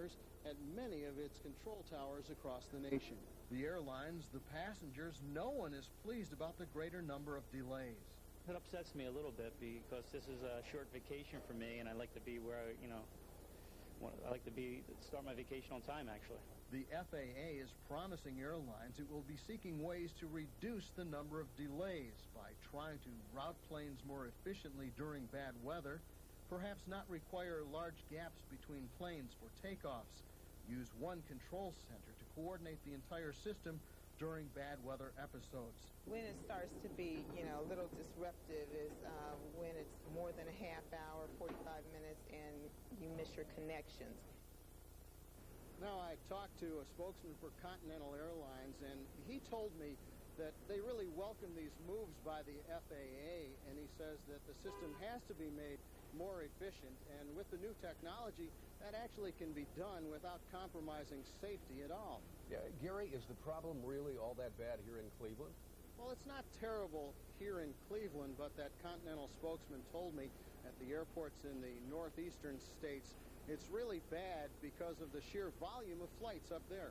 repairs at many of its control towers across the nation. The airlines, the passengers, no one is pleased about the greater number of delays. It upsets me a little bit because this is a short vacation for me, and I like to be where start my vacation on time, actually. The FAA is promising airlines it will be seeking ways to reduce the number of delays by trying to route planes more efficiently during bad weather, perhaps not require large gaps between planes for takeoffs, use one control center to coordinate the entire system during bad weather episodes. When it starts to be, a little disruptive is when it's more than a half hour, 45 minutes, and you miss your connections. Now, I talked to a spokesman for Continental Airlines, and he told me that they really welcome these moves by the FAA, and he says that the system has to be made more efficient, and with the new technology, that actually can be done without compromising safety at all. Yeah, Gary, is the problem really all that bad here in Cleveland? Well, it's not terrible here in Cleveland, but that Continental spokesman told me at the airports in the northeastern states, it's really bad because of the sheer volume of flights up there.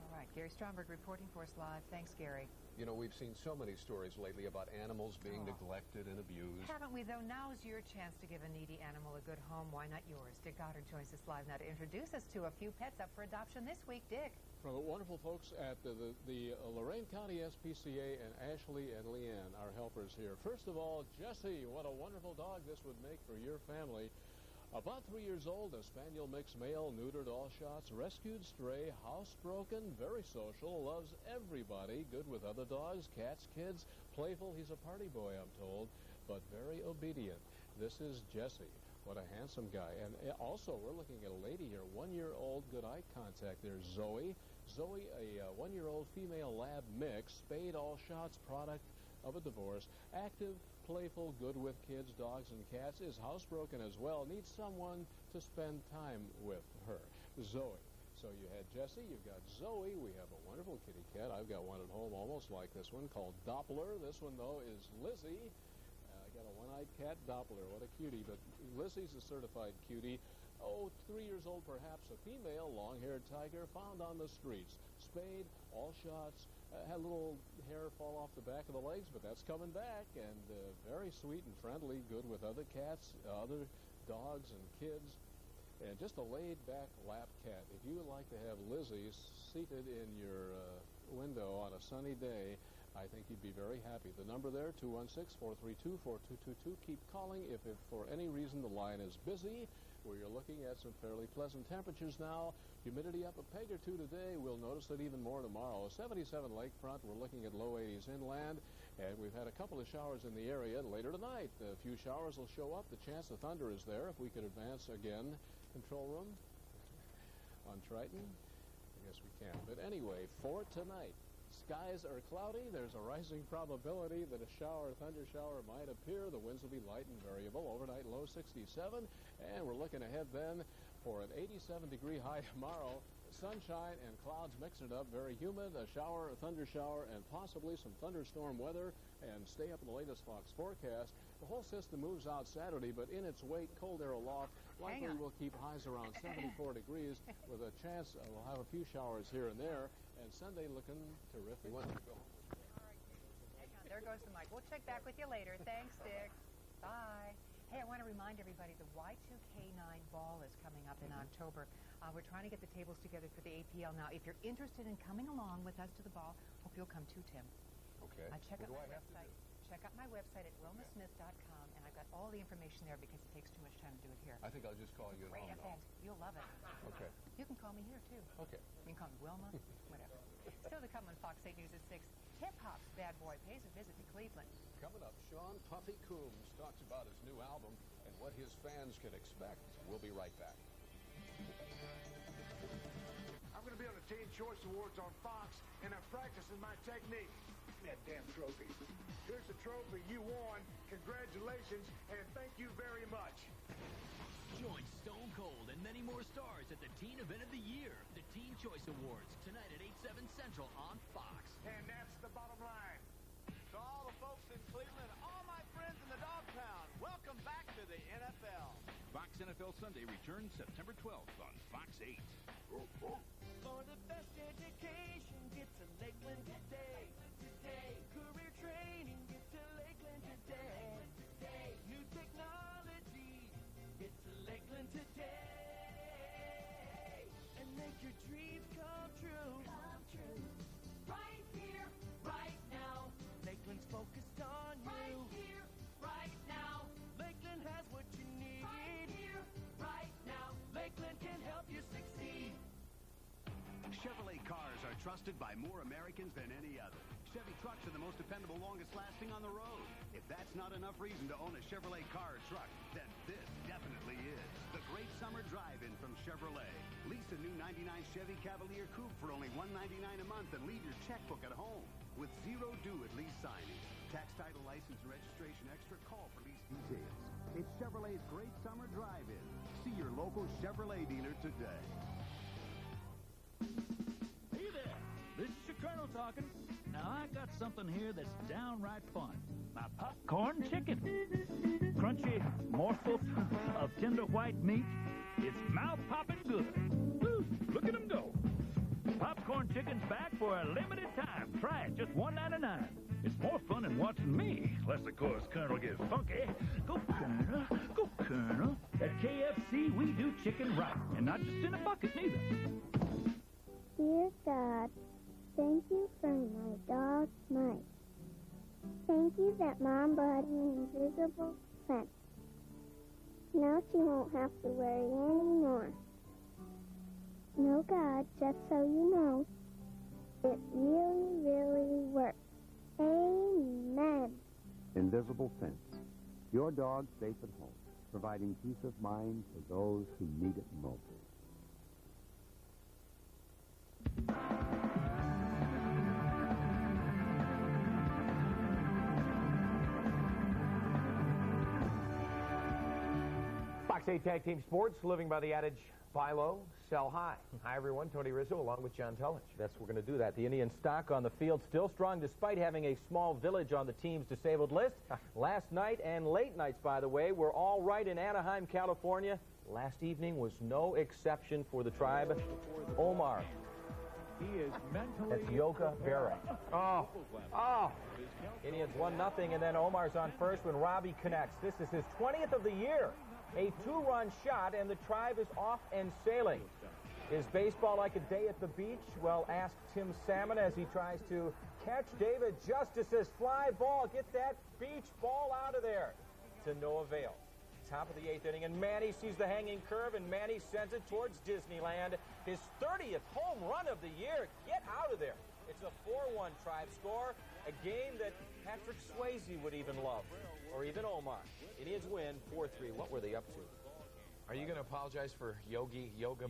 All right, Gary Stromberg reporting for us live. Thanks, Gary. We've seen so many stories lately about animals being neglected and abused. Haven't we, though? Now's your chance to give a needy animal a good home. Why not yours? Dick Goddard joins us live now to introduce us to a few pets up for adoption this week. Dick. From the wonderful folks at the Lorain County SPCA, and Ashley and Leanne, our helpers here. First of all, Jesse, what a wonderful dog this would make for your family. About 3 years old, a spaniel mixed male, neutered all shots, rescued stray, housebroken, very social, loves everybody, good with other dogs, cats, kids, playful. He's a party boy, I'm told, but very obedient. This is Jesse. What a handsome guy. And also, we're looking at a lady here, 1 year old, good eye contact. There's Zoe. Zoe, a 1 year old female lab mix, spayed all shots, product of a divorce, active, playful, good with kids, dogs, and cats, is housebroken as well, needs someone to spend time with her. Zoe. So you had Jesse, you've got Zoe, we have a wonderful kitty cat. I've got one at home almost like this one called Doppler. This one, though, is Lizzie. I got a one-eyed cat, Doppler. What a cutie. But Lizzie's a certified cutie. 3 years old perhaps, a female, long-haired tiger, found on the streets. Spayed, all shots, had a little hair fall off the back of the legs, but that's coming back, and very sweet and friendly, good with other cats, other dogs and kids, and just a laid-back lap cat. If you would like to have Lizzie seated in your window on a sunny day, I think you'd be very happy. The number there, 216-432-4222. Keep calling if for any reason the line is busy. You're looking at some fairly pleasant temperatures now. Humidity up a peg or two today. We'll notice it even more tomorrow. 77 lakefront. We're looking at low 80s inland. And we've had a couple of showers in the area later tonight. A few showers will show up. The chance of thunder is there. If we could advance again. Control room on Triton. I guess we can. But anyway, for tonight, skies are cloudy. There's a rising probability that a thunder shower might appear. The winds will be light and variable. Overnight low 67. And we're looking ahead then for an 87-degree high tomorrow. Sunshine and clouds mixing it up. Very humid. A shower, a thunder shower, and possibly some thunderstorm weather. And stay up in the latest Fox forecast. The whole system moves out Saturday, but in its wake, cold air aloft. Likely will keep highs around 74 degrees with a chance we'll have a few showers here and there. And Sunday looking terrific. All right, hang on. There goes the mic. We'll check back with you later. Thanks, Dick. Bye. Hey, I want to remind everybody the Y2K9 ball is coming up in October. We're trying to get the tables together for the APL now. If you're interested in coming along with us to the ball, hope you'll come too, Tim. Okay. Check out my website. Check out my website at wilmasmith.com, and I've got all the information there because it takes too much time to do it here. I think I'll just call you at home now. You'll love it. Okay. You can call me here, too. Okay. You can call me Wilma, whatever. Still to come on Fox 8 News at 6. Hip-hop's Bad Boy pays a visit to Cleveland. Coming up, Sean Puffy Coombs talks about his new album and what his fans can expect. We'll be right back. I'm going to be on the Teen Choice Awards on Fox, and I'm practicing my technique. That damn trophy. Here's the trophy you won. Congratulations, and thank you very much. Join Stone Cold and many more stars at the Teen Event of the Year, the Teen Choice Awards, tonight at 8/7 Central on Fox. And that's the bottom line. To all the folks in Cleveland, all my friends in the dog pound, welcome back to the NFL. Fox NFL Sunday returns September 12th on Fox 8. Chevrolet cars are trusted by more Americans than any other. Chevy trucks are the most dependable, longest-lasting on the road. If that's not enough reason to own a Chevrolet car or truck, then this definitely is. The great summer drive-in from Chevrolet. Lease a new 99 Chevy Cavalier Coupe for only $199 a month and leave your checkbook at home with zero due at lease signing. Tax, title, license, and registration extra. Call for lease details. It's Chevrolet's great summer drive-in. See your local Chevrolet dealer today. Hey there, this is your Colonel talking. Now, I got something here that's downright fun. My popcorn chicken. Crunchy morsels of tender white meat. It's mouth-popping good. Woo, look at them go. Popcorn chicken's back for a limited time. Try it, just $1.99. It's more fun than watching me, unless, of course, Colonel gets funky. Go, Colonel. Go, Colonel. At KFC, we do chicken right, and not just in a bucket, neither. Dear God, thank you for my dog, Mike. Thank you that Mom bought an invisible fence. Now she won't have to worry anymore. No, God, just so you know, it really, really works. Amen. Invisible Fence. Your dog safe at home, providing peace of mind for those who need it most. Fox 8 Tag Team Sports, living by the adage, buy low, sell high. Hi, everyone. Tony Rizzo along with John Tellich. We're going to do that. The Indian stock on the field still strong despite having a small village on the team's disabled list. Last night and late nights, by the way, were all right in Anaheim, California. Last evening was no exception for the tribe. Omar. He is mentally... That's Yoga Berra. Oh. Indians 1-0, and then Omar's on first when Robbie connects. This is his 20th of the year. A two-run shot, and the tribe is off and sailing. Is baseball like a day at the beach? Well, ask Tim Salmon as he tries to catch David Justice's fly ball. Get that beach ball out of there. To no avail. Top of the 8th inning, and Manny sees the hanging curve, and Manny sends it towards Disneyland. His 30th home run of the year. Get out of there. It's a 4-1 tribe score, a game that Patrick Swayze would even love, or even Omar. Indians win 4-3. What were they up to? Are you going to apologize for Yoga Berra?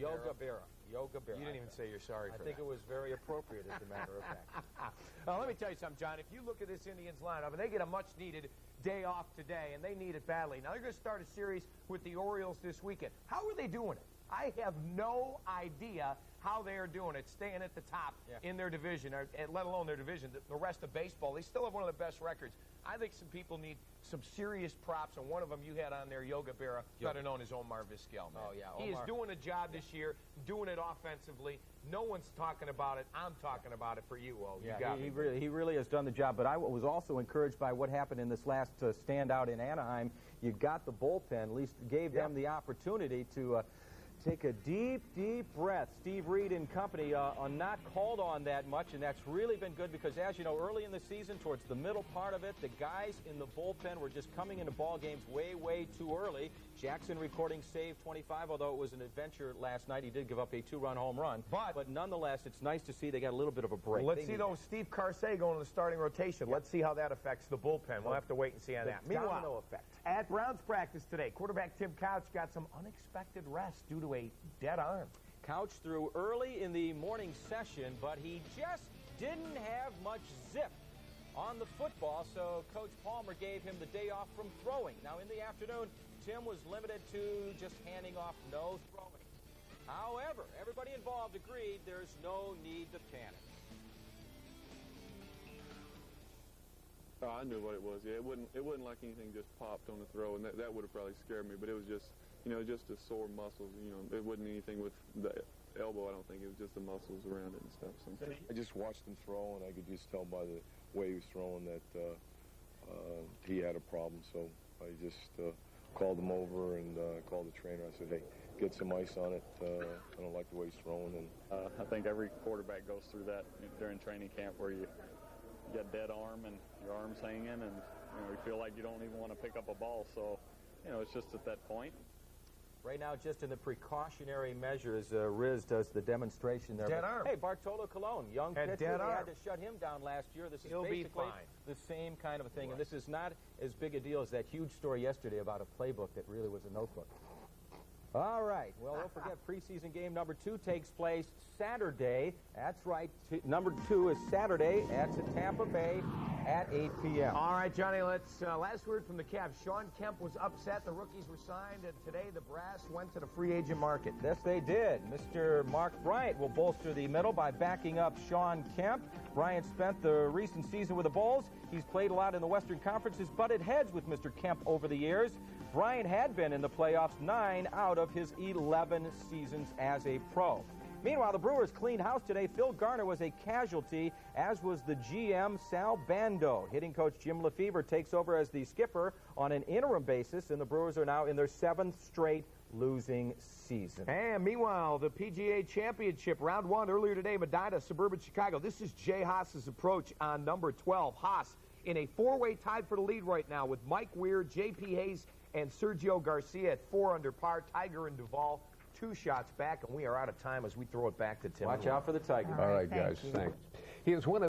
Yoga Berra. You didn't even say you're sorry for that. I think it was very appropriate, as a matter of fact. Well, let me tell you something, John. If you look at this Indians lineup, and they get a much-needed day off today, and they need it badly. Now, they're going to start a series with the Orioles this weekend. How are they doing it? I have no idea how they are doing it, staying at the top in their division, or let alone their division, the rest of baseball. They still have one of the best records. I think some people need some serious props, and one of them you had on there, Yoga Berra, better known as Omar Vizquel. Man. Oh, yeah, He is doing a job this year, doing it offensively. No one's talking about it. I'm talking about it for you, O. He really has done the job, but I was also encouraged by what happened in this last standout in Anaheim. You got the bullpen, at least gave them the opportunity to take a deep, deep breath. Steve Reed and company are not called on that much, and that's really been good because, as you know, early in the season, towards the middle part of it, the guys in the bullpen were just coming into ball games way, way too early. Jackson recording save 25, although it was an adventure last night. He did give up a 2-run home run. But nonetheless, it's nice to see they got a little bit of a break. Well, let's see, though, Steve Carsey going to the starting rotation. Let's see how that affects the bullpen. We'll have to wait and see on that. Meanwhile, at Browns practice today, quarterback Tim Couch got some unexpected rest due to a dead arm. Couch threw early in the morning session, but he just didn't have much zip on the football, so Coach Palmer gave him the day off from throwing. Now, in the afternoon, Tim was limited to just handing off, no throwing. However, everybody involved agreed there's no need to panic. Oh, I knew what it was. Yeah, it wasn't like anything just popped on the throw, and that would have probably scared me. But it was just, just the sore muscles. It wasn't anything with the elbow. I don't think it was just the muscles around it and stuff. So. I just watched him throw, and I could just tell by the way he was throwing that he had a problem. So I just called him over and called the trainer. I said, "Hey, get some ice on it. I don't like the way he's throwing." And I think every quarterback goes through that during training camp, where you got dead arm and your arm's hanging, and you feel like you don't even want to pick up a ball. So, it's just at that point. Right now, just in the precautionary measures, Riz does the demonstration there. Dead But, arm. Hey, Bartolo Colon, young pitcher, dead they arm. had to shut him down last year. This is He'll be basically fine. the same kind of a thing, and this is not as big a deal as that huge story yesterday about a playbook that really was a notebook. All right. Well, don't forget, preseason game number 2 takes place Saturday. That's right. Number 2 is Saturday. That's at Tampa Bay at 8 p.m. All right, Johnny, let's last word from the Cavs. Sean Kemp was upset. The rookies were signed, and today the brass went to the free agent market. Yes, they did. Mr. Mark Bryant will bolster the middle by backing up Sean Kemp. Bryant spent the recent season with the Bulls. He's played a lot in the Western Conference. Has butted heads with Mr. Kemp over the years. Bryant had been in the playoffs 9 out of his 11 seasons as a pro. Meanwhile, the Brewers cleaned house today. Phil Garner was a casualty, as was the GM, Sal Bando. Hitting coach Jim Lefevre takes over as the skipper on an interim basis, and the Brewers are now in their 7th straight losing season. And meanwhile, the PGA Championship, round 1 earlier today, Medina, suburban Chicago. This is Jay Haas's approach on number 12. Haas in a 4-way tied for the lead right now with Mike Weir, J.P. Hayes, and Sergio Garcia at 4 under par. Tiger and Duvall 2 shots back, and we are out of time as we throw it back to Tim. Watch out for the Tiger. All right, guys. Thanks. He is one of